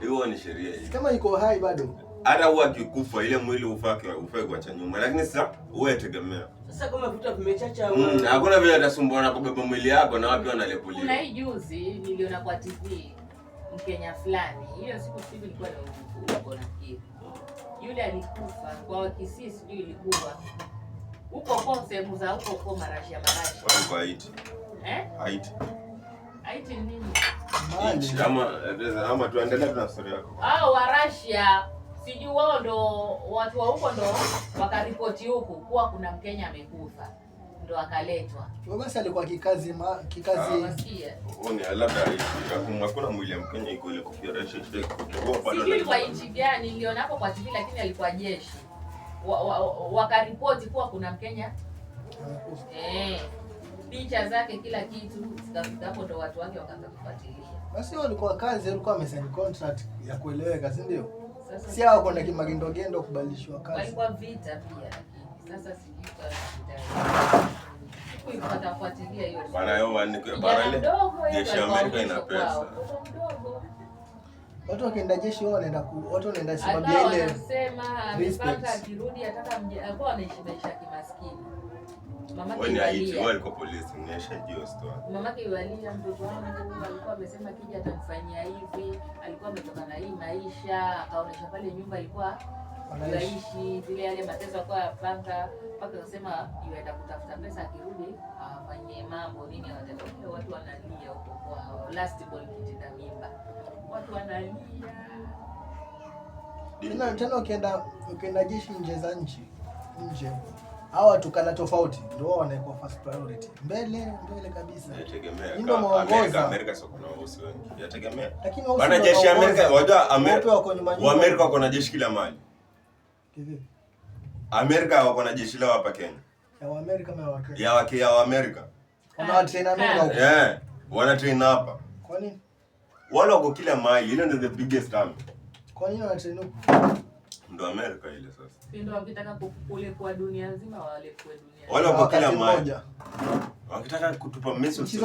Hiyo ni sheria hii. Kama iko hai bado. Hata huwa akikufa ile mwili ufai kuacha nyuma. Lakini sasa wewe tegemea. Sasa kama vitu vimechacha hakuna vile atasumbuana kubeba mwili yako na wapi wanalepulia. Kuna hii juzi niliona kwa TV Mkenya fulani. Hiyo siku TV ilikuwa na uko na kitu. Yule alikufa kwa Kisii sijui ilikuwa. Huko kwa sehemu za huko kwa Marashi. Kwa Haiti. Haiti nini? Ama tuendelee na story yako. Wa Russia sijui wao ndo watu wa huko ndo wakaripoti huku kuwa kuna Mkenya amekufa. Ndo akaletwa. Basi alikuwa kikazi wasikia. Oni labda hakuna mwili wa Mkenya iko ile kofia Russia kwa sijui kwa nchi gani niliona hapo kwa TV lakini alikuwa jeshi. Wakaripoti kuwa kuna Mkenya. Picha zake kila kitu zikafika hapo ndo watu wake wakaanza kufuatilia. Basi walikuwa kazi, walikuwa wamesign contract ya kueleweka, si ndio? Si hao kwenda kimagendo kubadilishwa kazi. Walikuwa vita pia lakini sasa sijui kwa vita. Kuifuatilia hiyo. Bana yao ni bara ile. Jeshi ya Amerika ina pesa. Watu wakienda jeshi wao watu wanaenda simamia ile. Anasema amepanga akirudi ataka alikuwa anaishi maisha kimaskini. Mamake Haiti wao alikuwa polisi nionyesha hiyo story. Mamake Yualia mtoto wangu alikuwa amesema kija atamfanyia hivi, alikuwa ametoka na hii maisha, akaonesha pale nyumba ilikuwa anaishi vile yale mateso kwa panga mpaka akasema yuenda kutafuta pesa akirudi afanyie mambo nini watatokea watu wanalia huko kwa last ball kitinda mimba. Watu wanalia. Tena ukienda jeshi nje hawa tukana tofauti ndio wanaikuwa first priority. Mbele kabisa. Yategemea. Ndio muongoza. Amerika sio kuna wausi wengi. Yategemea. Bana jeshi ya Amerika wajua Amerika wako na jeshi kila mahali. Kivipi? Amerika wako na jeshi lao hapa Kenya. Ya Amerika kama wake. Ya Amerika. Wana train Amerika huko. Wana train hapa. Kwa nini? Wale wako kila mahali. Ile ndio the biggest army. Kwa nini wana train huko? Ndio Amerika ile sasa. Ndio wakitaka kulepua dunia nzima walepue dunia. Wale wako kila mahali. Wakitaka kutupa message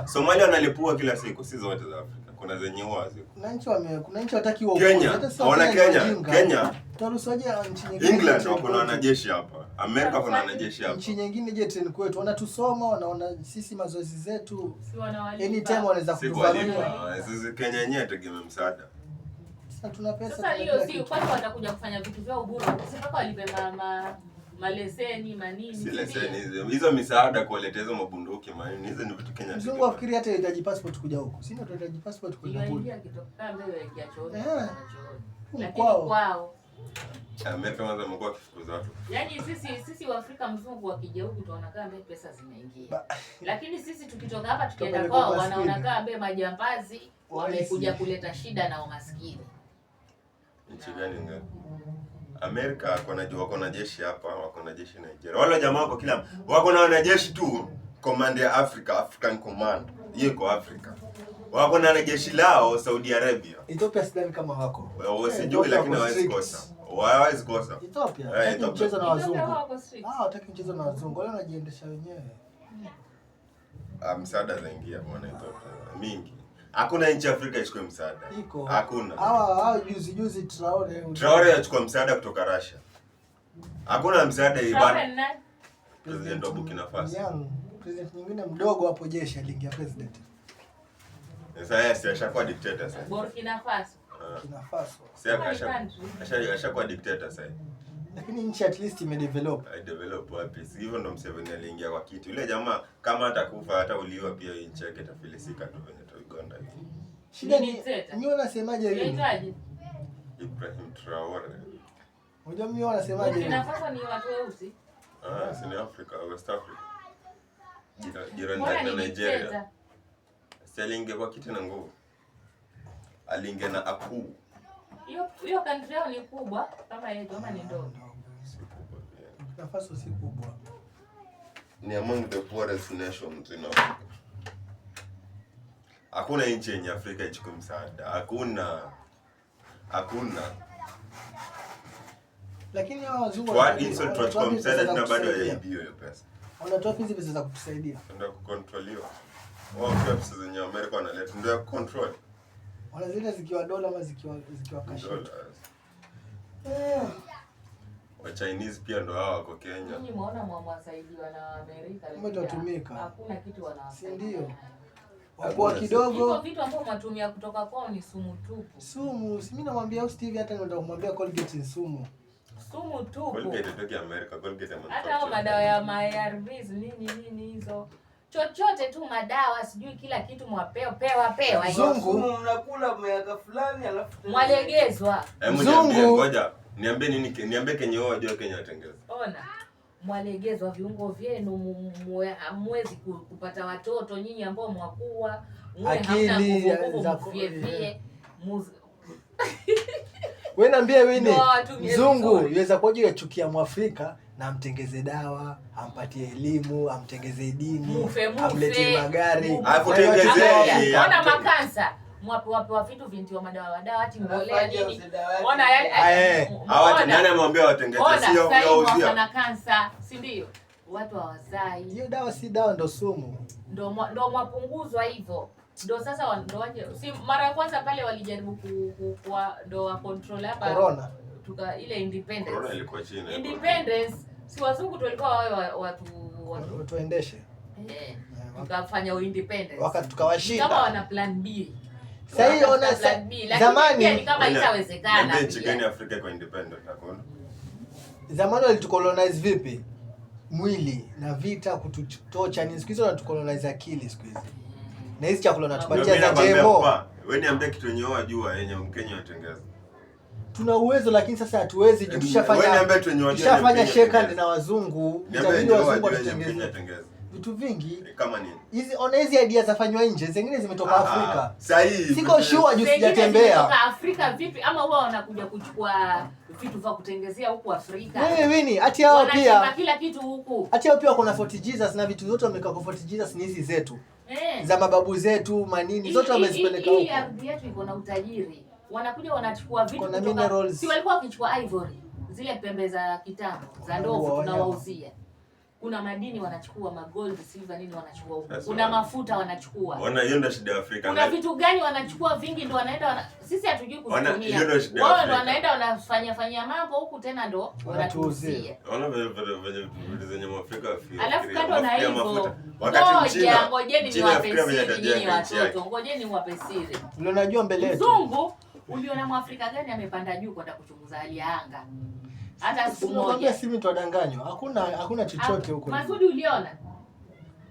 Somalia wanalepua kila siku, si zote za Afrika. Kuna zenye wazi. Kuna nchi wataki wao. Kenya. Turuhusaje nchi nyingine? England wako na wanajeshi hapa. Amerika wako na wanajeshi hapa. Nchi nyingine je train kwetu wanatusoma, wanaona sisi mazoezi zetu. Si wanawalipa. Anytime wanaweza kutuvamia. Sisi Kenya yenyewe tegemea msaada. Tuna pesa. Sasa hiyo si kwani watakuja kufanya vitu vyao bure. Sipaka walipe maleseni manini. Si leseni hizo misaada kuwaletea hizo mabunduki manini. Hizo ni vitu Kenya. Mzungu afikiri hata inahitaji passport kuja huko. Sisi tunahitaji passport kwenda huko. Ingia kitoka mbele ya chooni. Lakini kwao Amerika wanza mkoa kifukuza watu. Yaani sisi wa Afrika mzungu wakija huku tunaona kama pesa zinaingia. Lakini sisi tukitoka hapa tukienda kwao wanaona kama majambazi wamekuja kuleta shida na umaskini. Nchi gani ngapi? Amerika wako na jeshi hapa, wako na jeshi Nigeria. Wale jamaa wako na wanajeshi tu, command ya African command. Hiyo iko Afrika. Wako na jeshi lao Saudi Arabia. Ethiopia sidhani kama wako. Sijui lakini hawezi kosa. Hawezi kosa. Ethiopia hataki mchezo na wazungu. Hataki mchezo na wazungu. Wale wanajiendesha wenyewe. Msaada zaingia bwana Ethiopia. Mingi. Hakuna nchi Afrika ichukue msaada. Hakuna. Hawa juzi Traore achukua msaada kutoka Russia. Hakuna msaada ibana. President wa Burkina Faso. President mwingine mdogo hapo jeshi aliingia president. Sasa ashakuwa dictator sasa. Burkina Faso. Sasa ashakuwa dictator sasa. Lakini nchi at least imedevelop. Develop wapi? Hivyo ndo Museveni aliingia kwa kitu. Yule jamaa kama atakufa hata uliwa pia nchi yake itafilisika tu venye Uganda hivi. Shida ni unasemaje hivi? Ibrahim Traore. Unajua mimi wanasemaje hivi? Burkina Faso ni watu weusi. Si ni Africa, West Africa. Jirani na Nigeria. Si aliingia kwa kiti na nguvu. Aliingia na akuu. Hiyo country yao ni kubwa kama yetu ama ni ndogo? Si kubwa pia. Burkina Faso si kubwa. Ni among the poorest nations in Africa. Hakuna nchi yenye Afrika ichukue msaada. Hakuna. Lakini hao wazungu tunachukua msaada tena bado haibiwi hiyo pesa. Wanatoa hizi pesa za kutusaidia. Ndio kucontroliwa. Wao pesa zenye Amerika wanaleta ndio control. Wanazileta zikiwa dola ama zikiwa cash. Wa Chinese pia ndo hao wako Kenya. Ninyi muona mwasaidiwa na Amerika. Umetumika. Hakuna kitu wanawasaidia. Si ndio? Wapoa kidogo. Hizo vitu ambavyo mnatumia kutoka kwao ni sumu tupu. Sumu, si mimi namwambia Steve hata nataka kumwambia Colgate ni sumu. Sumu tupu. Colgate kutoka Amerika, Colgate hata hao madawa ya ARVs nini hizo. Chochote tu madawa sijui kila kitu pewa. Mzungu mnakula miaka fulani alafu mwalegezwa. Mzungu ngoja. Niambie Kenya wao wajua Kenya watengeza. Ona. Mwalegezwa viungo vyenu hamwezi kupata watoto nyinyi ambao mwakuwa akili za kufie. Wewe niambie Winnie, mzungu yaweza kuja yachukia Mwafrika na amtengeze dawa, ampatie elimu, amtengeze dini, amletee magari, akutengezee. Ona makansa. Mwapewa vitu vinti wa madawa hati mbolea nini. Ona yale. Hawa nani amwambia watengeze sio wauzia. Ona kansa, si ndio? Watu hawazai. Hiyo dawa si dawa ndo sumu. Ndo mwapunguzwa hivyo. Ndo sasa ndo waje. Si mara ya kwanza pale walijaribu ndo wa control hapa. Corona. Ile independence. Corona ilikuwa China. Independence si wazungu tu walikuwa watu tuendeshe. Tukafanya independence. Wakati tukawashinda. Kama wana plan B. Sasa hiyo ona zamani ni kama itawezekana. Nchi gani Afrika kwa independent hakuna? Zamani walitukolonize vipi? Mwili na vita kututocha ni siku hizo wanatukolonize akili siku hizi. Na hizi chakula natupatia za GMO. Wewe niambie kitu yenye wajua yenye Mkenya watengeza. Tuna uwezo lakini sasa hatuwezi tushafanya shekand na wazungu. Itabidi wazungu watengeze vitu vingi. Kama nini? Hizi idea zafanywa nje, zingine zimetoka Afrika. Sahihi. Siko sure juu sijatembea. Kutoka Afrika vipi ama wao wanakuja kuchukua vitu vya kutengezea huku Afrika? Winnie, hati hao pia. Wanachukua kila kitu huku. Hati hao pia kuna Fort Jesus na vitu zote wameka kwa Fort Jesus ni hizi zetu. Za mababu zetu, manini zote wamezipeleka huko. Hii ardhi yetu iko na utajiri. Wanakuja wanachukua vitu kutoka minerals. Si walikuwa wakichukua ivory, zile pembe za kitambo, za ndovu tunawauzia. Kuna madini wanachukua, gold, silver nini wanachukua huko. Kuna mafuta wanachukua. Wana hiyo ndio shida ya Afrika. Kuna vitu gani wanachukua vingi ndo wanaenda sisi hatujui kutumia. Wao ndo wanaenda wanafanya mambo huku tena ndo wanatuuzia. Wana vitu zenye Mwafrika afia. Alafu kando na hivyo. Wakati China. Ngojeni niwape siri nyinyi watoto. Ngojeni niwape siri. Ndio najua mbele yetu. Mzungu uliona Mwafrika gani amepanda juu kwenda kuchunguza hali ya anga? Hata siku moja. Sisi tutadanganywa. Hakuna chochote huko. Masudi uliona?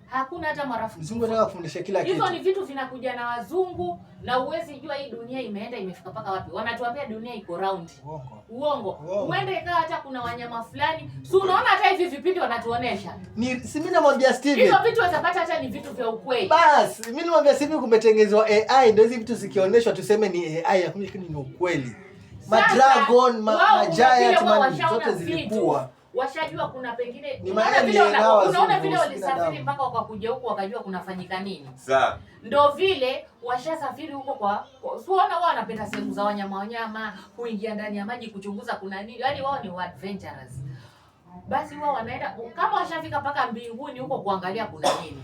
Hakuna hata marafiki. Mzungu anataka kufundisha kila kitu. Hizo ni vitu vinakuja na wazungu na uwezi jua hii dunia imefika paka wapi. Wanatuambia dunia iko round. Uongo. Uende ikawa hata kuna wanyama fulani. Si unaona hata hivi vipindi wanatuonesha. Si mimi namwambia Steve. Hizo vitu watapata hata ni vitu vya ukweli. Bas, mimi namwambia Steve kumetengenezwa AI ndio hizi vitu zikionyeshwa tuseme ni AI lakini ni ukweli. Madragon, magiant zote zilikuwa. Washajua kuna pengine unaona vile walisafiri mpaka wakakuja huko wakajua kunafanyika nini. Sawa. Ndio vile washasafiri huko kwa unaona wao wanapenda sehemu za wanyama, kuingia ndani ya maji kuchunguza kuna nini. Yaani wao ni adventurous. Basi wao wanaenda kama washafika mpaka mbinguni huko kuangalia kuna nini.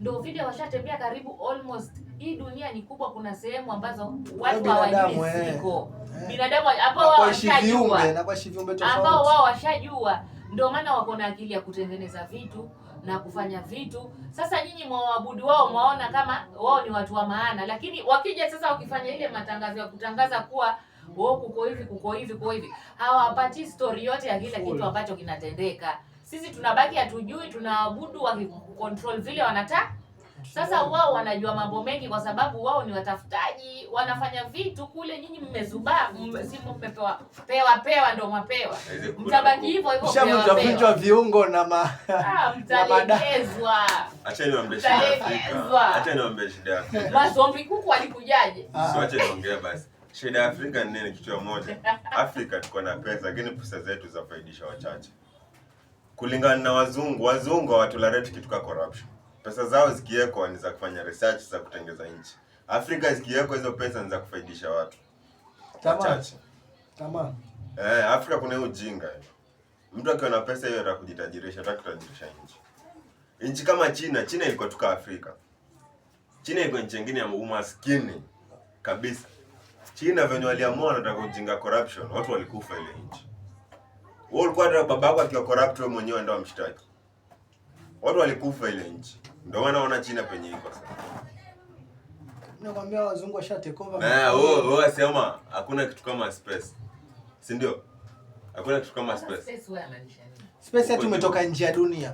Ndio vile washatembea karibu almost. Hii dunia ni kubwa, kuna sehemu ambazo watu hawajui ziko. Binadamu ambao wao washajua na kwa viumbe tofauti. Ambao wao washajua ndio maana wako na akili ya kutengeneza vitu na kufanya vitu. Sasa nyinyi mwaabudu wao mwaona kama wao ni watu wa maana, lakini wakija sasa wakifanya ile matangazo ya kutangaza kuwa wao kuko hivi, hawapati story yote ya kile kitu ambacho kinatendeka. Sisi tunabaki hatujui, tunaabudu wakicontrol vile wanataka. Sasa wao wanajua mambo mengi kwa sababu wao ni watafutaji, wanafanya vitu kule, nyinyi mmezubaa, si mmepewa ndo mwapewa. Mtabaki hivyo mtavunjwa viungo na mtalegezwa. Acha niwaambie shida ya Afrika. Acha niwaambie shida ya Afrika. Mazombi kuku walikujaje? Sio acha niongee basi. Shida ya Afrika ni nini? Kitu moja. Afrika tuko na pesa, lakini pesa zetu zafaidisha wachache. Kulingana na wazungu hawatolerate kitu kama corruption. Pesa zao zikiwekwa ni za kufanya research za kutengeza nchi. Afrika zikiwekwa hizo pesa ni za kufaidisha watu. Tamam. Afrika kuna ujinga. Mtu akiwa na pesa hiyo anataka kujitajirisha, anataka kutajirisha nchi. Nchi kama China ilikuwa tuka Afrika. China iko nchi nyingine ya umaskini kabisa. China venye waliamua wanataka kujinga corruption, watu walikufa ile nchi. Wewe ulikuwa ndio babako akiwa corrupt, wewe mwenyewe ndio amshtaki. Watu walikufa ile nchi. Ndio maana wana China penye iko sasa. Nakwambia wazungu washa take over. Wewe wasema hakuna kitu kama space. Si ndio? Hakuna kitu kama space. Space yetu umetoka nje ya dunia.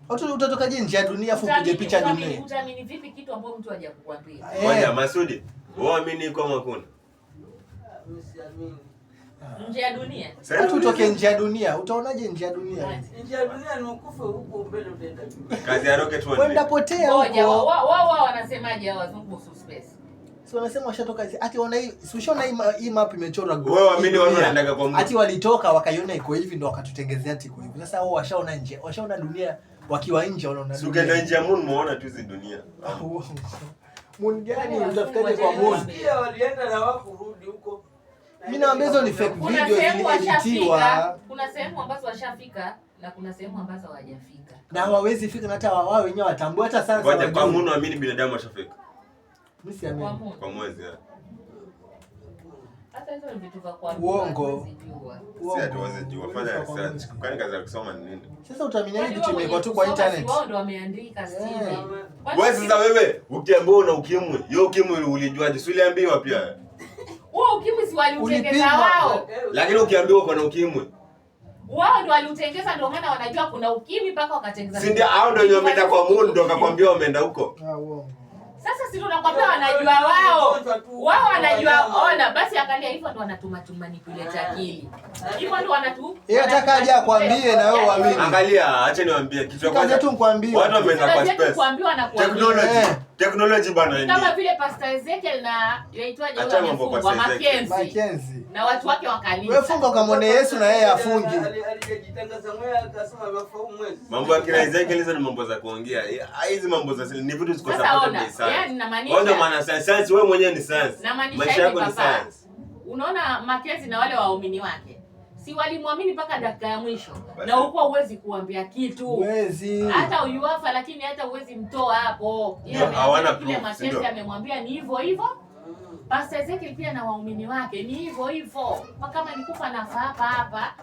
Watu utatokaje nje ya dunia afu upige picha dunia? Utaamini vipi kitu ambacho mtu hajakukwambia? Ngoja Masudi, wewe amini kama hakuna? Usiamini. Nje ya dunia. Watu utoke nje ya dunia, utaonaje nje ya dunia? Nje ya dunia ni ukufe huko mbele utaenda. Kazi ya rocket one. Kwenda potea huko. Ngoja, wao wanasemaje hao wazungu kuhusu space? Si wanasema washatoka ati wana hii, si ushaona hii map imechorwa globe. Wewe amini wao wanaenda kwa Mungu. Ati walitoka wakaiona iko hivi ndio wakatutengezea ati iko hivi. Sasa wao washaona nje, washaona dunia wakiwa nje wanaona dunia. Sukenda nje ya moon muone tu hizi dunia. Moon gani utafikaje kwa moon? Pia walienda na wakurudi huko. Mimi naambia hizo ni fake video zilieditiwa. Kuna sehemu ambazo washafika na kuna sehemu ambazo hawajafika. Na hawawezi fika na hata wao wenyewe watambue hata sasa. Ngoja kwa moon amini binadamu washafika. Mimi siamini. Kwa mwezi Hata hizo vitu vya kwa uongo. Si hatuwezi jua, fanya research. Kwani kazi ya kusoma ni nini? Sasa utaaminiaje vitu imekuwa tu kwa internet? Wao ndio wameandika Steve. Wewe sasa wewe ukiambiwa una ukimwi, hiyo ukimwi ulijuaje? Si uliambiwa pia? Wao ukimwi si waliutengeza wao. Lakini ukiambiwa uko na ukimwi, wao ndio waliutengeza, ndio maana wanajua kuna ukimwi mpaka wakatengeza. Si ndio hao ndio wameenda kwa Mungu ndio akakwambia wameenda huko. Uongo. Sasa si tunakwambia wanajua wao. Wao wanajua, ona basi angalia hivyo ndio wanatuma manipulate akili. Hivyo ndio wanatu. Yeye ataka aje akwambie na wewe uamini. Angalia, acha niwaambie kitu cha kwanza. Kaje tu nikwambie. Watu wameenda kwa space. Kuambiwa na Technology. Technology bana nini? Kama vile Pastor Ezekiel na yaitwaje wao wamefungwa Mackenzie. Na watu wake wakalisa. Wewe funga ukamwone Yesu na yeye afungi. Alijitangaza mwenyewe akasema wafahamu mwezi. Mambo ya kina Ezekiel hizo ni mambo za kuongea. Hizi mambo za ni vitu ziko support by science. Yaani namaanisha. Ndio maana science wewe mwenyewe ni science. Maisha yako ni science. Unaona Mackenzie na wale waumini wake. Si walimwamini mpaka dakika ya mwisho. Na huko huwezi kuambia kitu. Huwezi. Hata uyuafa lakini hata huwezi mtoa hapo. Hawana kile Mackenzie amemwambia ni hivyo hivyo. Pastor Ezekiel pia na waumini wake ni hivyo hivyo. Kama nikufa nafa hapa.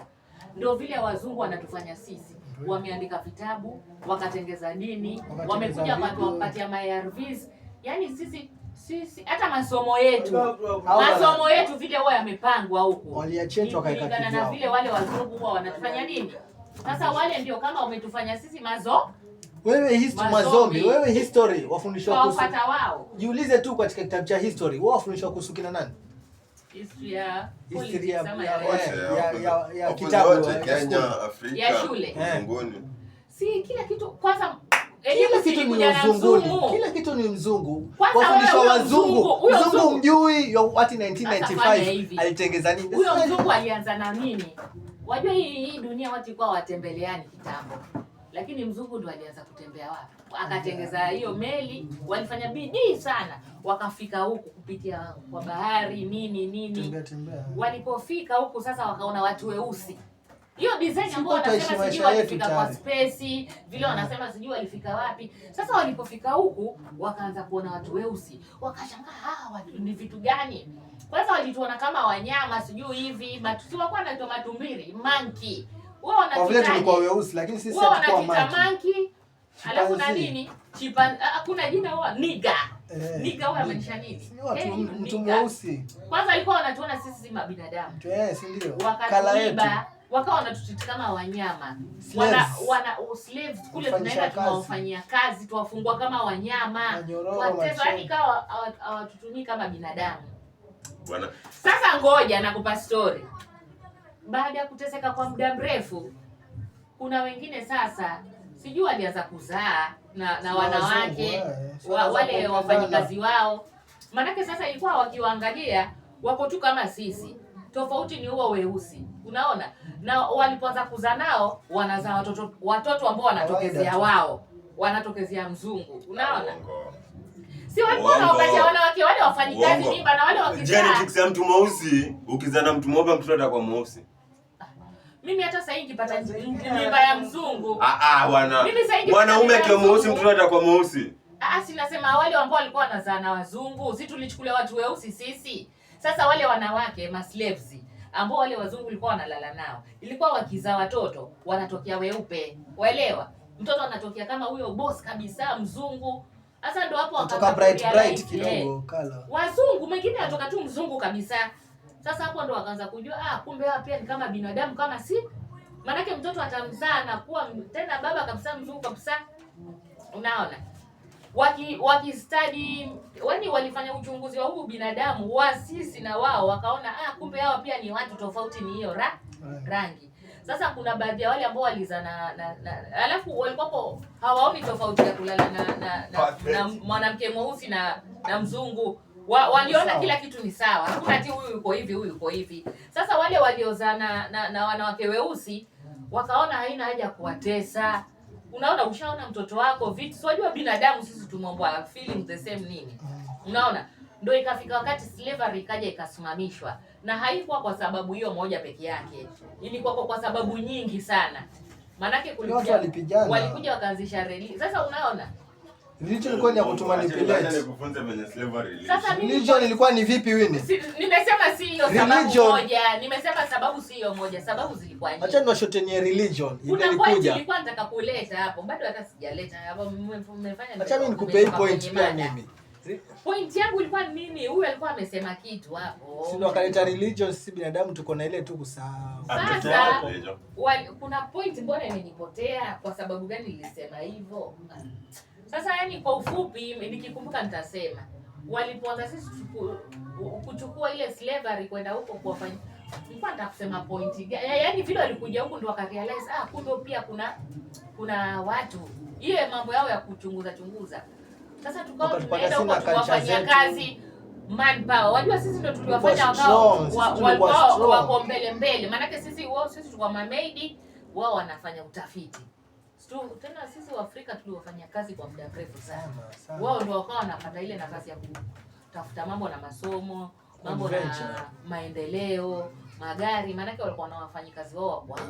Ndio vile wazungu wanatufanya sisi. Wameandika vitabu, wakatengeza dini, wamekuja wapatia ARVs. Yaani sisi hata masomo yetu vile huwa yamepangwa huko. Waliachenja wakaeka kitu. Na vile wale wazungu huwa wanatufanya nini? Sasa wale ndio kama wametufanya sisi wewe mazombi, wewe history wafundishwa kuhusu. Wao. Jiulize tu katika kitabu cha history, wao wafundishwa kuhusu kina nani? History ya kitabu Kenya, Afrika, ya shule. Mzunguni. Si kila kitu kwanza kila kitu ni mzunguni. Kila kitu ni mzungu. Wafundishwa wazungu. Mzungu mjui wati 1995 alitengeza nini? Huyo mzungu alianza na nini? Wajua hii dunia watu kwa watembeleani kitambo. Lakini mzungu ndo alianza kutembea wapi? Akatengeza hiyo meli, walifanya bidii sana. Wakafika huku kupitia kwa bahari nini. Walipofika huku sasa wakaona watu weusi. Hiyo design ambayo wanasema sijui walifika kwa space, vile wanasema sijui walifika wapi. Sasa walipofika huku wakaanza kuona watu weusi. Wakashangaa watu ni vitu gani? Kwanza walituona kama wanyama sijui hivi, tulikuwa na matumbiri, monkey. Wao wanataka tulikuwa weusi lakini sisi hatukuwa monkey. Alafu na nini? Hakuna jina wao niga. Niga wao maanisha nini? Mtu mweusi. Kwanza walikuwa wanatuona sisi si mabinadamu. Si ndio? Kala yetu. Wakawa wanatutreat kama wanyama. Slaves kule tunaenda tunawafanyia kazi, tuwafungwa kama wanyama. Wateso yani kawa hawatutumii kama binadamu. Bwana. Sasa ngoja nakupa story. Baada ya kuteseka kwa muda mrefu, kuna wengine sasa sijui walianza kuzaa na wanawake wale wafanyikazi wao. Maanake sasa ilikuwa wakiwaangalia wako tu kama sisi. Tofauti ni huo weusi. Unaona? Na walipoanza kuzaa nao wanazaa watoto ambao wanatokezea wao. Wanatokezea mzungu. Unaona? Si walikuwa wanawapatia wanawake wale wafanyikazi mimba na wale wakizaa. Genetics ya mtu mweusi, ukizaa na mtu mweupe mtoto atakuwa mweusi. Mimi hata sasa nikipata mimba ya mzungu. Bwana. Mwanaume akiwa mweusi mtoto atakuwa mweusi. Si nasema wale ambao walikuwa wanazaa na wazungu, si tulichukulia watu weusi sisi. Sasa wale wanawake slaves ambao wale wazungu walikuwa wanalala nao, ilikuwa wakizaa watoto wanatokea weupe, waelewa? Mtoto anatokea kama huyo boss kabisa mzungu. Sasa ndio hapo wakatoka bright kidogo kala. Wazungu mwingine atoka tu mzungu kabisa. Sasa hapo ndo wakaanza kujua kumbe wao pia ni kama binadamu kama si. Maana mtoto atamzaa na kuwa tena baba kabisa mzungu kabisa. Unaona? Study, walifanya uchunguzi wa huu binadamu wa sisi na wao wakaona kumbe hao pia ni watu tofauti, ni hiyo rangi. Sasa kuna baadhi ya wale ambao walizana alafu walikuwa hawaoni tofauti ya kulala na mwanamke mweusi na mzungu. Waliona kila kitu ni sawa. Hakuna ati huyu yuko hivi, huyu yuko hivi. Sasa wale waliozana na wanawake weusi wakaona haina haja kuwatesa. Unaona, ushaona mtoto wako vitu. Unajua binadamu sisi tumeumbwa feeling the same nini. Unaona? Ndio ikafika wakati slavery ikaja ikasimamishwa. Na haikuwa kwa sababu hiyo moja peke yake. Ilikuwa kwa sababu nyingi sana. Manake walikuja wakaanzisha reli. Sasa unaona? Religion ilikuwa ni ya kutumanipulate. Sasa religion ilikuwa ni vipi Winnie? Nimesema si hiyo sababu moja. Nimesema sababu si hiyo moja. Sababu zilikuwa nyingi. Acha niwashote ni religion. Kuna point nilikuwa nataka kuleta hapo. Bado hata sijaleta hapo. Mmefanya. Acha mimi nikupe hii point pia mimi. Point yangu ilikuwa nini? Huyu alikuwa amesema kitu hapo. Si ndo akaleta religion, sisi binadamu tuko na ile tu kusahau. Sasa kuna point mbona imenipotea, kwa sababu gani nilisema hivyo? Sasa yani kwa ufupi nikikumbuka nitasema walipoanza sisi kuchukua ile slavery kwenda huko kuwafanya, nilikuwa nataka kusema point yani vile walikuja huko ndo wakarealize kumbe pia kuna watu ile mambo yao ya chunguza. Sasa tukawa tunaenda huko tuwafanyia kazi manpower. Wajua sisi ndo tuliwafanya wako mbele. Maana sisi tulikuwa mamaid, wao wanafanya utafiti. Tena sisi wa Afrika tuliwafanya kazi kwa muda mrefu sana. Wao ndio wakawa wanapata ile nafasi ya kutafuta mambo na masomo, mambo na maendeleo, magari. Maana walikuwa wanawafanya kazi wao kwa.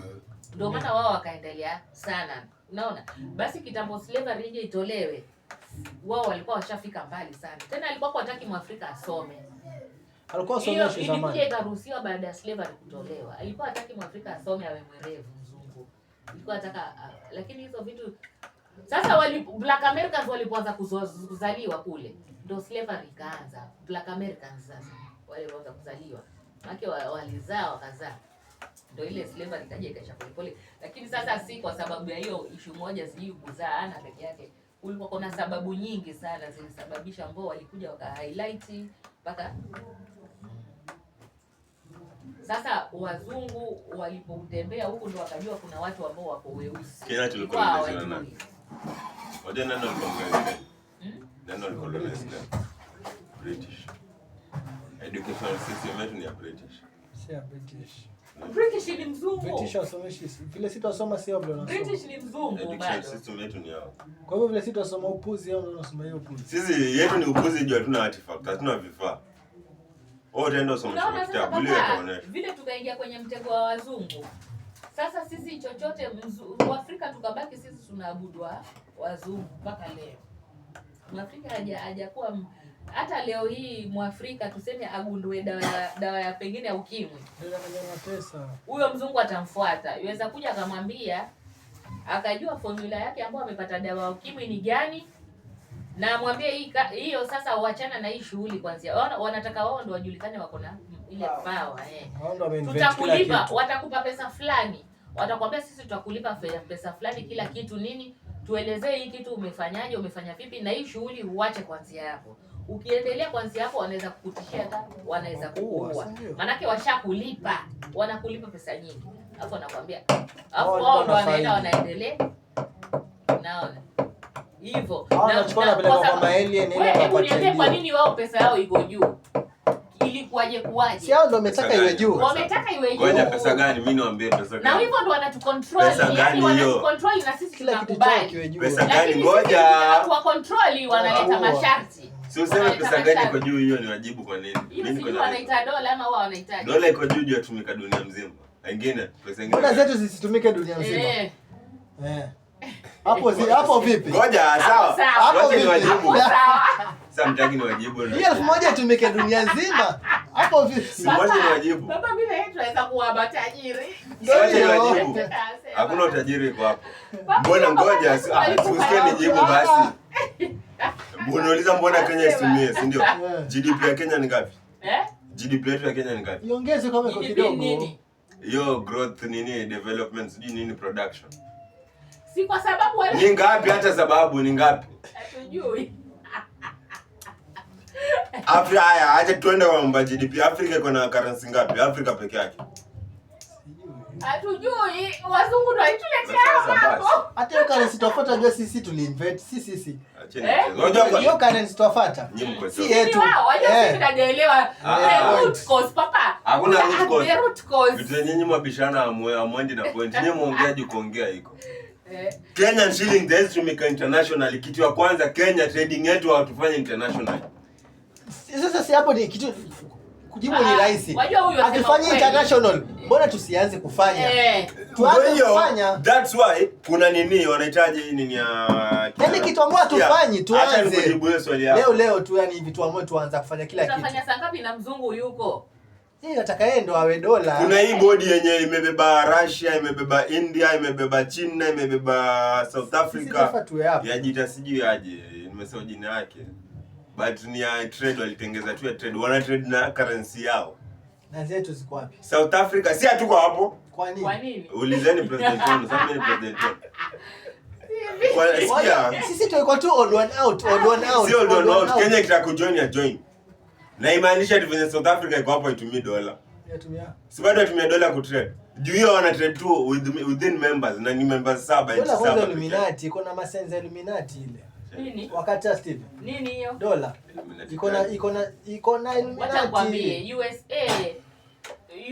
Ndio maana wao wakaendelea sana. Unaona? Basi kitambo slavery ije itolewe, wao walikuwa washafika mbali sana. Tena alikuwa hataki Mwafrika asome. Alikuwa someshwa zamani. Ilikuja ikaruhusiwa baada ya slavery kutolewa. Alikuwa hataki Mwafrika asome awe mwerevu mzungu. Alikuwa hataka lakini hizo vitu sasa Black Americans walipoanza kuzaliwa kule ndio slavery ikaanza. Black Americans sasa walipoanza kuzaliwa. Maana walizaa wakazaa. Ndio ile slavery ikaja ikaisha pole. Lakini sasa si kwa sababu ya hiyo issue moja sijui kuzaa peke yake. Kulikuwa kuna sababu nyingi sana zilisababisha ambao walikuja waka highlight mpaka sasa wazungu walipotembea huko ndo wakajua kuna watu ambao wako weusi. Kila tulikuwa tunaona. Wajua nani walikuwa nani walikuwa British. Education system yetu ni ya British. Si ya British. British ni mzungu. British wasomeshi vile sisi tunasoma sio vile wanasoma. British ni mzungu bado. Education system yetu ni yao. Kwa hivyo vile sisi tunasoma upuzi au tunasoma hiyo upuzi. Sisi yetu ni upuzi juu hatuna artifact, hatuna vifaa. Tendo usome kitabu ile kaonesha. Vile tukaingia kwenye mtego wa wazungu. Sasa sisi chochote Afrika tukabaki sisi tunaabudu wazungu mpaka leo. Mwafrika hajakuwa hata leo hii Mwafrika tuseme agundue dawa ya pengine ya ukimwi. Ndio kwenye pesa. Huyo mzungu atamfuata. Yaweza kuja akamwambia akajua formula yake ambayo amepata dawa ya ukimwi ni gani. Na mwambie hiyo sasa uachana na hii shughuli kwanza. Wanataka wao ndio wajulikane wako na ile power Tutakulipa, watakupa pesa fulani. Watakwambia sisi tutakulipa pesa fulani kila kitu nini? Tuelezee hii kitu umefanyaje, umefanya vipi na hii shughuli uache kwanza hapo. Ukiendelea kwanza hapo wanaweza kukutishia hata wanaweza kuua. Manake washakulipa, wanakulipa pesa nyingi. Alafu anakuambia wao ndio wanaendelea. Naona hivyo hebu niambie kwa nini wao pesa yao iko juu? Ilikuwaje kuwaje? Si hao ndio wametaka iwe juu. Wametaka iwe juu. Ngoja pesa gani? Mimi niwaambie pesa gani. Na hivyo ndio wanatucontrol, yani wanatucontrol na sisi tunakubali. Pesa gani? Ngoja. Kwa control wanaleta masharti. Si useme pesa gani iko juu, hiyo ni wajibu kwa nini? Mimi niko na wanaita dola ama wao wanaita. Dola iko juu yatumika dunia mzima. Wengine pesa nyingine. Mbona zetu zisitumike dunia mzima? Hapo vipi? Ngoja sawa. Hapo ni wajibu. Sasa mtaki ni wajibu. Hii 1000 tumeke dunia nzima. Hapo vipi? Si moja ni wajibu. Baba mimi na tunaweza kuwa matajiri. Sote ni wajibu. Hakuna utajiri kwa hapo. Mbona ngoja usikie nijibu basi. Unauliza mbona Kenya isitumie, si ndio? GDP ya Kenya ni ngapi? GDP yetu ya Kenya ni ngapi? Iongeze kama iko kidogo. Hiyo growth nini, development, sijui nini, production. Si kwa sababu wale ni ngapi? Hata sababu ni ngapi? Hatujui. Afrika haya, acha tuende kwa mambo ya GDP. Afrika iko na currency ngapi? Afrika peke yake. Hatujui, wazungu ndio walituletea hapo. Hata hiyo currency tufuata jua sisi tuliinvent sisi. Unajua hiyo currency tufuata. Si yetu. Wajua sisi tunaelewa root cause papa. Hakuna root cause. Vitu nyinyi mabishana amwendi na point. Nyinyi muongeaje kuongea iko. Kenya shilling the instrument international, kitu ya kwanza Kenya trading yetu hatufanye international. Sasa si hapo ni kitu kujibu ni rahisi. Wajua huyo akifanya international, mbona tusianze kufanya? Tuanze kufanya. That's why kuna nini wanahitaji nini ya yaani kitu ambacho tufanyi tuanze. Acha nikujibu hiyo swali yako. Leo tu yani vitu ambacho tuanza kufanya kila kitu. Tutafanya saa ngapi na mzungu yuko? Nataka yeye ndo awe dola. Kuna hii bodi yenye imebeba Russia, imebeba India, imebeba China, imebeba South Africa. Yajita sijui aje, nimesahau jina yake. But ni ya trade, walitengeza tu ya trade. Wana trade na currency yao. Na zetu ziko wapi? South Africa si hatuko hapo. Kwa nini? Kwa nini? Ulizeni president wenu, sasa mimi president. Kwa sisi tuko tu odd one out. Si odd one out. Kenya kitaka kujoin ya join. Na imaanisha ati venye South Africa iko hapo itumie dola. Yatumia. Si bado itumia dola ku trade. Juu hiyo wana trade tu within members na ni members 7 dola kwanza Illuminati, iko na masenza Illuminati ile. Nini? Wakati Steve. Nini hiyo? Dola. Iko na Illuminati. Wacha nikwambie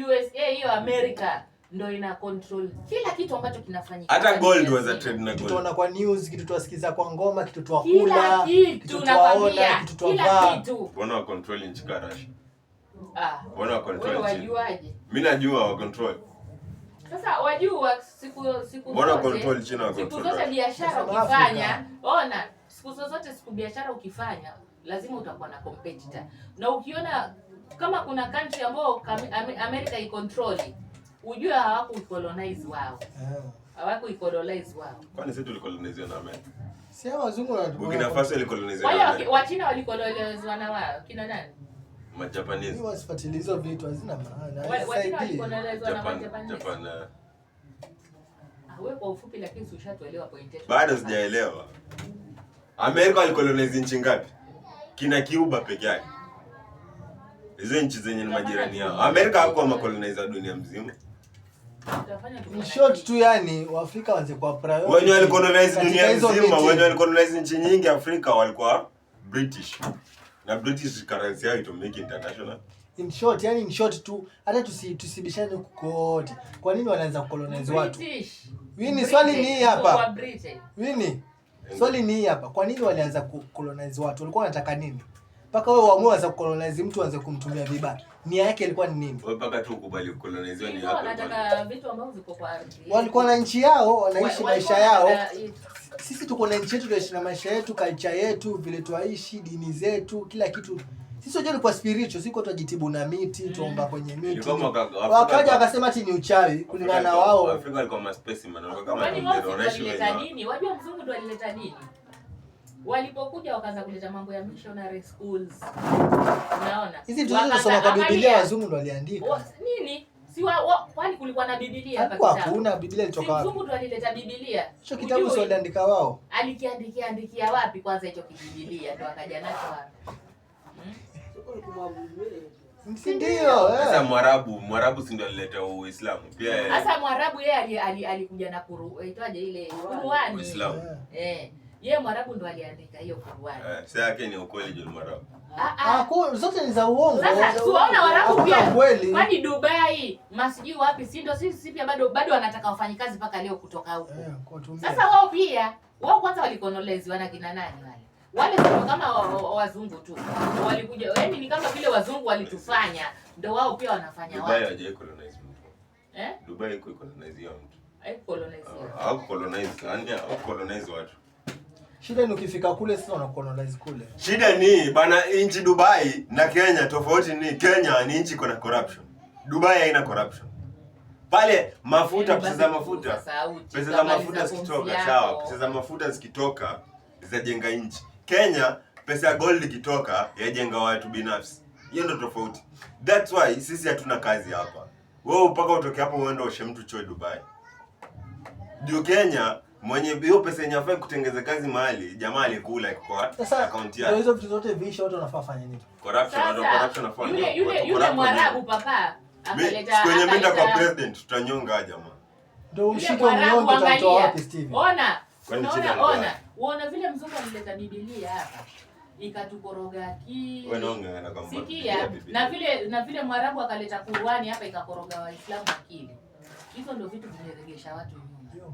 USA hiyo America ndio ina control kila kitu ambacho kinafanyika. Hata gold was a trade na gold. Tunaona kwa news, kitu tuwasikiza kwa ngoma, kitu tuwakula, kitu tunakwambia, kitu tuwavaa. Wana wa control nchi ka Russia. Wana wa control. Wewe wajuaje? Mimi najua wa control. Sasa wajua siku wana control China wa siku control. zote biashara ukifanya, ona, siku zote biashara ukifanya lazima utakuwa na competitor. Na ukiona kama kuna country ambayo America i-control, ujue hawaku-colonize wao. Hawaku-colonize wao. Kwani sisi tulikoloniziwa na America? Si hao wazungu na Burkina Faso ilikoloniziwa na America. Wale wa China walikoloniziwa na wao. Kina nani? Majapanese. Ni wasifuatilizo vitu hazina maana. Wachina walikoloniziwa na Majapanese. Japan. Wewe kwa ufupi lakini ushatuelewa point yetu. Bado sijaelewa. America walikolonize nchi ngapi? Kina Cuba peke yake. Hizo nchi zenye ni majirani yao. America hakuwa makolonizer dunia mzima. In short tu yani Waafrika waanze kwa priority. Wenye walikolonize dunia mzima, wenye walikolonize nchi nyingi Afrika walikuwa British. Na British currency yao itumike international. In short tu hata tusibishane kokote. Kwa nini wanaanza kukolonize watu? Wini swali ni hii hapa. Wini swali ni hii hapa. Kwa nini walianza kukolonize watu? Walikuwa wanataka nini? Paka wewe uamue anza kukolonize mtu anze kumtumia vibaya. Nia yake ilikuwa ni nini? Wewe paka tu ukubali kukoloniziwa ni hapo. Wanataka vitu ambavyo viko kwa ardhi. Walikuwa na nchi yao, wanaishi maisha yao. Sisi tuko na nchi yetu, tunaishi na maisha yetu, culture yetu, vile tuaishi, dini zetu, kila kitu. Sisi wenyewe kwa spiritual, siko tunajitibu na miti, tuomba kwenye miti. Wakaja wakasema ati ni uchawi kulingana na wao. Afrika walikuwa ma specimen, walikuwa kama wanaleta nini? Wajua mzungu ndo alileta nini? Walipokuja wakaanza kuleta mambo ya missionary schools. Unaona? Hizi vitu tunasoma kwa Biblia, wazungu ndo waliandika. Nini? Si kwani kulikuwa na Biblia hapa kitabu? Hakuna Biblia ilitoka wapi? Mzungu ndo alileta Biblia. Hicho kitabu sio aliandika wao. Alikiandikia wapi kwanza hicho Biblia ndo akaja nacho wapi? Ndio. Sasa Mwarabu si ndio alileta Uislamu. Pia sasa Mwarabu yeye alikuja na aitwaje ile Qur'ani. Uislamu. Yeye Mwarabu ndo aliandika hiyo Qur'ani. Sasa yake ni ukweli juu Mwarabu. Zote ni za uongo. Sasa tuona Waarabu pia. Kwani Dubai, masijui wapi, si ndio sisi pia bado wanataka wafanyikazi mpaka leo kutoka huko. Sasa wao pia, wao kwanza walikolonize wana kina nani wale? Wale kama wazungu tu. Walikuja, yaani ni kama vile wazungu walitufanya, ndio wao pia wanafanya wao. Dubai hajawahi colonize mtu. Dubai iko colonize mtu. Hai colonize. Au colonize, yani au colonize watu. Shida ni ukifika kule sasa unakolonize kule. Shida ni bana inchi Dubai na Kenya tofauti ni Kenya ni inchi kuna corruption. Dubai haina corruption. Pale mafuta, pesa za mafuta zikitoka sawa, pesa za mafuta zikitoka zajenga nchi. Kenya pesa ya gold ikitoka yajenga watu binafsi. Hiyo ndio tofauti. That's why sisi hatuna kazi hapa. Wewe mpaka utoke hapo uende oshe mtu choo Dubai. Ndio Kenya mwenye hiyo pesa yenye afai kutengeza kazi mahali jamaa alikula kwa account yake. Hizo vitu zote visha watu wanafaa fanya nini? Corruption afanya. Yule Mwarabu papa akaleta kwenye menda kwa president tutanyonga jamaa. Ndio ushike mnyonge utamtoa wapi Steve? Unaona vile mzungu alileta Biblia hapa. Ikatukoroga akili. Wewe naongea na kwamba. Sikia, na vile Mwarabu akaleta Qur'ani hapa ikakoroga Waislamu akili. Hizo ndio vitu vinaregesha watu nyuma.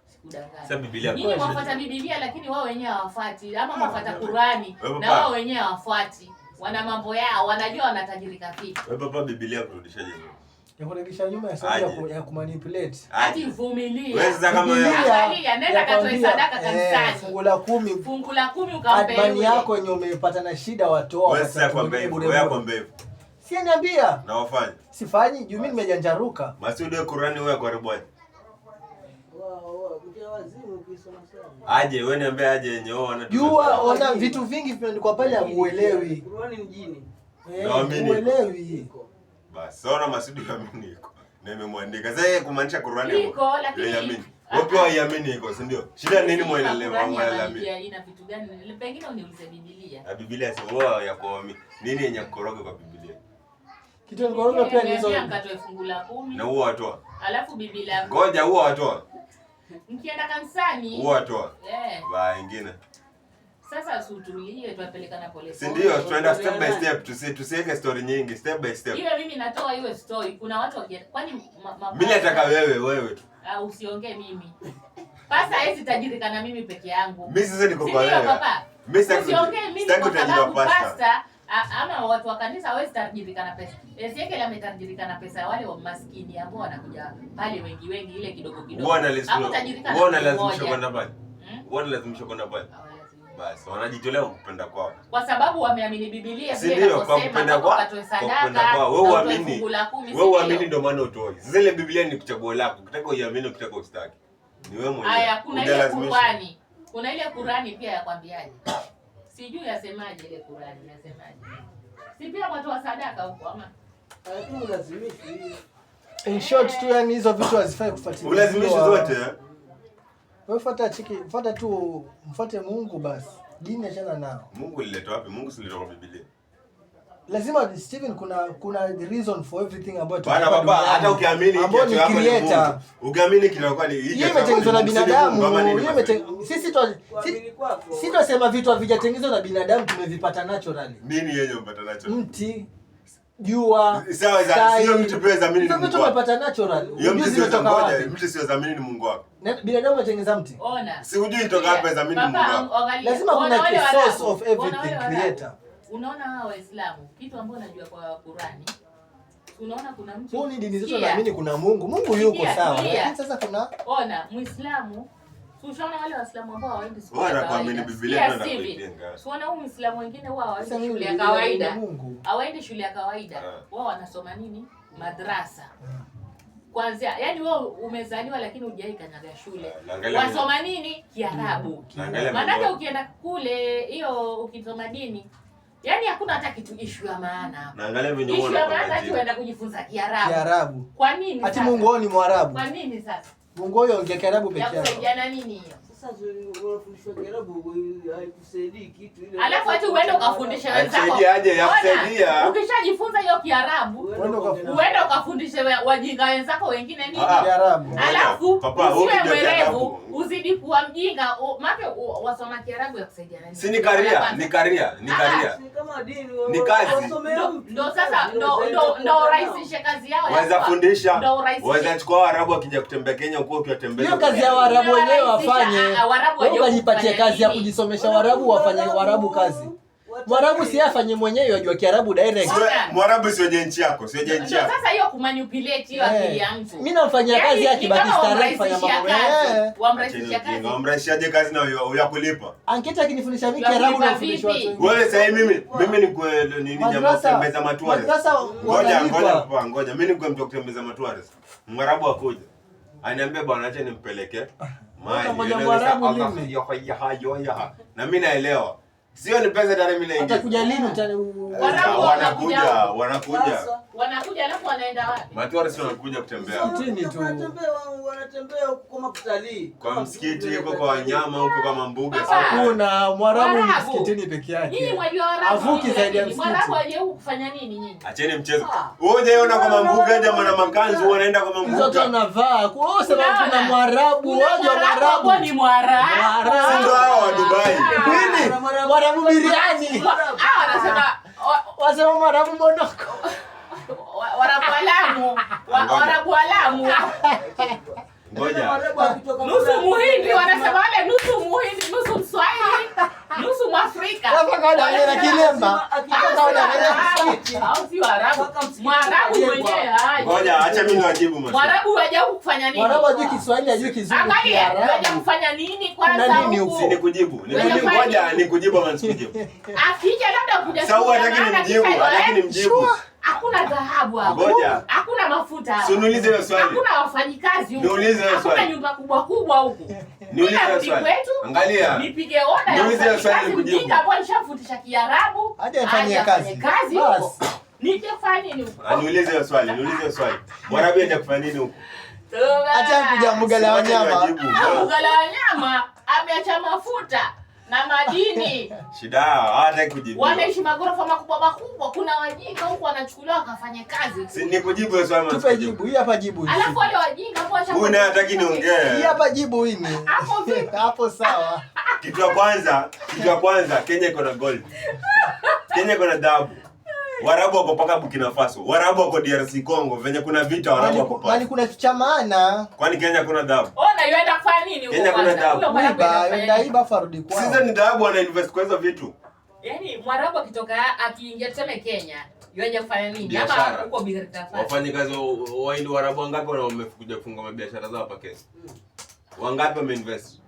Sikudanganya. Sasa Biblia nyinyi mwafuata Biblia lakini wao wenyewe hawafuati, ama mwafuata Qur'ani na wao wenyewe hawafuati. Wana mambo yao, wanajua wanatajirika vipi. Wewe papa Biblia kurudishaje nyuma? Ya kurudisha nyuma ya sababu ya kumanipulate. Hadi vumilia. Wewe sasa kama angalia, nenda katoe sadaka kanisani. Fungu la 10 ukampe. Admani yako yenye umepata na shida watoa. Wewe sasa kwambia hivyo, wewe kwambia hivyo. Si niambia. Na wafanye. Sifanyi, juu mimi nimejanjaruka. Masudi wa Qur'ani wewe karibu aje. Mjawazimu ukisoma sana. Aje wewe niambie aje yenye wao wanataka. Jua ona vitu vingi vimeandikwa pale hamuelewi. Qur'ani mjini. Uelewi. Basi ona Masudi yaamini iko. Na imemwandika. Sasa yeye kumaanisha Qur'ani iko lakini yaamini. Wewe pia yaamini iko, si ndio? Shida nini mwelewa mwelewa? Ina vitu gani? Pengine uniulize Biblia. Na Biblia sio wao ya kuamini. Nini yenye kukoroga kwa Biblia? Kitu nikoroga pia ni hizo. Mkatoe fungu la 10. Na huo watoa. Alafu Biblia. Ngoja huo watoa. Mkienda kanisani. Huo watoa. Ba ingine. Sasa usutulie tuapelekana pole. Si ndio tunaenda step by step, tusiweke story nyingi, step by step. Hiyo mimi natoa hiyo story. Kuna watu wakienda. Kwani mimi nataka wewe tu. Usiongee mimi. Pasa hizi tajirika na mimi peke yangu. Mimi sasa niko kwa wewe. Mimi sasa usiongee mimi kwa sababu pasta ama watu wa kanisa hawezi tajirika na pesa. Ezekiel ametajirika na pesa wale wa maskini ambao wanakuja pale wengi ile kidogo kidogo. Wana lazimisha kwenda pale. Wana lazimisha kwenda pale. Basi wanajitolea kupenda kwao. Kwa sababu wameamini Biblia vile inavyosema wakatoe sadaka. Wewe uamini. Wewe uamini ndio maana utoe. Sasa ile Biblia ni chaguo lako. Ukitaka uiamini, ukitaka usitaki. Ni wewe mwenyewe. Haya, kuna ile Qur'ani. Kuna ile Qur'ani pia yakwambiaje? Sijui yasemaje ile Qur'ani, yasemaje? Si pia watu wa sadaka huko ama? Lakini lazimishi. In short tu yani hizo vitu hazifai kufuatilia. Ulazimishi zote. Wewe fuata tu, mfuate Mungu basi. Dini achana nao. Mungu ilileta wapi? Mungu sileta kwa Biblia. Lazima Steven kuna reason for everything about bana baba, hata ukiamini kitu yako ni Mungu. Ukiamini kinakuwa ni hii imetengenezwa na binadamu. Sisi tunasema vitu havijatengenezwa na binadamu, tumevipata naturally. Nini yenye umepata naturally? Mti, jua. Sawa, sio mtu pia zamini ni Mungu. Vitu tumepata naturally. Hiyo mtu sio zamini, mtu sio zamini ni Mungu wako. Binadamu atengeneza mti. Ona. Si hujui itoka hapa zamini ni Mungu wako. Lazima kuna source of everything, creator. Unaona hao Waislamu, kitu ambacho najua kwa Qur'ani. Unaona kuna mtu. Huni dini zote naamini kuna Mungu. Mungu yuko sawa. Lakini sasa kuna Muislamu. Ushaona wale Waislamu ambao hawaendi shule. Wanakuamini Biblia na kuipinga. Unaona huyu Muislamu wengine wao hawaendi shule ya kawaida. Hawaendi shule ya kawaida. Wao wanasoma nini? Madrasa. Kwanza, yani wewe umezaliwa lakini hujai kanyaga shule. Wasoma nini? Kiarabu. Maana ukienda kule hiyo ukisoma dini, yani hakuna hata kitu issue ya maana. Naangalia venye unaona. Issue ya maana tu uenda kujifunza Kiarabu. Kiarabu. Kwa nini sasa? Ati Mungu wao ni Mwarabu. Kwa nini sasa? Mungu wao ongea Kiarabu pekee yake. Yakusaidia nini hiyo? Sasa unafundishwa Kiarabu haikusaidii kitu ile. Alafu hata uende ukafundishe wenzako. Yakusaidiaje? Yakusaidia. Ukishajifunza hiyo Kiarabu, uende ukafundishe wajinga wenzako wengine nini? Kiarabu. Alafu usiwe mwerevu, uzidi kuwa mjinga. Maana wasoma Kiarabu yakusaidia nini? Si ni karia, ni karia. Si kama dini ni kazi. Ndio sasa ndio rahisishe kazi yao. Waweza fundisha. Waweza chukua Waarabu wakija kutembea Kenya huko ukiwatembea. Hiyo kazi ya Waarabu wenyewe wafanye. Wewe unajipatia kazi ya kujisomesha Waarabu, wafanye Waarabu kazi. Mwarabu si afanye mwenyewe ajua Kiarabu direct. Mwarabu sio nchi yako, sio nchi yako. Sasa hiyo kumanipulate hiyo akili yangu. Mimi namfanyia kazi yake Pakistan kufanya mambo yake. Wamrahisishia kazi. Wamrahisishaje kazi na ya kulipa? Anketa akinifundisha mimi Kiarabu na kufundisha watu. Wewe sasa mimi ni kwa nini jamaa kutembeza matuari. Ngoja mimi ni kwa mtu kutembeza matuari. Mwarabu akuja. Aniambia bwana acha nimpeleke. Na mimi naelewa. Sio ni pesa tare mimi naingia. Atakuja lini Wanakuja alafu wanaenda wapi? Matuari sio wanakuja kutembea. Wanatembea kwa makutalii. Kwa msikiti huko kwa wanyama huko kama mbuga. Hakuna Mwarabu msikitini peke yake. Nyinyi mwajua Waarabu. Avuki zaidi ya msikiti. Mwarabu aje huku kufanya nini nyinyi? Acheni mchezo. Wewe unaona kama mbuga jamaa na makanzu wanaenda kama mbuga. Zote wanavaa. Kwa sababu kuna Mwarabu, waje Mwarabu. Ni Mwarabu. Ndio hao wa Dubai. Nini? Mwarabu biriani. Wasema Mwarabu mondoko. Warabu alamu. Ngoja. Nusu Muhindi wanasema wale nusu Muhindi, nusu Mswahili, nusu Mwafrika. Hapa kaona ana kilemba. Hapa kaona ana au si Waarabu. Mwarabu mwenyewe haje. Ngoja acha mimi niwajibu maswali. Mwarabu waje kufanya nini? Mwarabu hajui Kiswahili, hajui Kizungu. Angalia, waje kufanya nini kwanza huko? Si nikujibu. Ngoja nikujibu ama nisikujibu. Akija labda kuja. Sasa hataki nimjibu. Hakuna dhahabu hapo. Ngoja. Hakuna mafuta. Niulize hiyo swali. Hakuna wafanyikazi huko. Niulize hiyo swali. Hakuna nyumba kubwa kubwa huko. Niulize hiyo swali. Angalia. Nipige oda. Niulize hiyo swali nikujibu. Ndio hapo nishafutisha Kiarabu. Aje afanye kazi. Bas. Nije kufanya nini huko? Niulize hiyo swali. Mwarabu aje kufanya nini huko? Acha kuja mbuga la wanyama. Mbuga la wanyama ameacha mafuta na madini. Shida hata kujibu. Wanaishi magorofa makubwa. Kuna wajinga huko wanachukuliwa wakafanya kazi. Si nikujibu hiyo swali. Tupe jibu. Hii hapa jibu. Alafu wale wajinga hapo acha. Huyu naye hataki niongee. Hii hapa jibu hii. Hapo vipi? Hapo sawa. Kitu ya kwanza Kenya iko na gold. Kenya iko na dhahabu. Warabu wako paka Burkina Faso. Warabu wako DRC Congo. Venye kuna vita Warabu wako pale. Bali kuna kitu cha maana. Kwani Kenya kuna dhahabu? Ona yuenda kufanya nini huko? Kenya kuna dhahabu. Iba farudi kwao. Sasa ni dhahabu wana invest kwa hizo vitu. Yaani Mwarabu akitoka akiingia tuseme Kenya, yuaje kufanya nini? Hapa huko Burkina Faso. Wafanyikazi wa Hindu Warabu wangapi wamekuja kufunga biashara zao hapa Kenya? Wangapi wameinvest?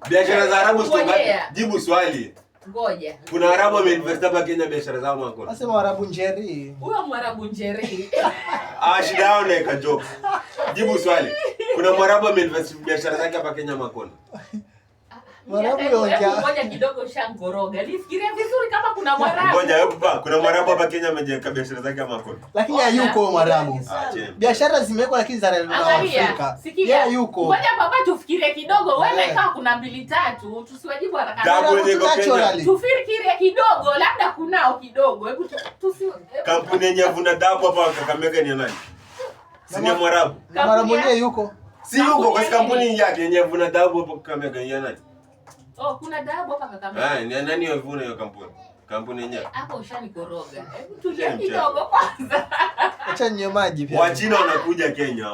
Biashara za Arabu sio ngapi? Jibu swali. Ngoja. Kuna Warabu wameinvest hapa Kenya biashara zao makoni. Nasema Warabu njeri. Huyo Mwarabu njeri. Shida yao na ika joke. Jibu swali. Kuna Mwarabu ameinvest biashara zake hapa Kenya makoni. Mwarabu yonja. Ngoja kidogo shangoroga. Nifikirie vizuri kama kuna Mwarabu. Ngoja hapa kuna Mwarabu hapa Kenya amejeka biashara zake hapa makoni. Lakini hayuko Mwarabu. Biashara zimewekwa lakini za Afrika. Sikia. Yuko. Ngoja baba tufikirie kidogo. Wewe kama kuna 2 3 tusiwajibu haraka. Tufikirie kidogo labda kunao kidogo. Hebu kampuni yenye vuna dhahabu hapa Kakamega ni nani? Si ni Mwarabu. Mwarabu mwenyewe yuko. Si yuko kwa kampuni yake yenye vuna dhahabu hapa Kakamega ni nani? Oh, kuna dhahabu hapa Kakamega. Ni nani yovuna hiyo kampuni? Kampuni yenyewe. Hapo ushanikoroga. Hebu tulia kidogo kwanza. Acha nywe maji pia. Wachina wanakuja Kenya.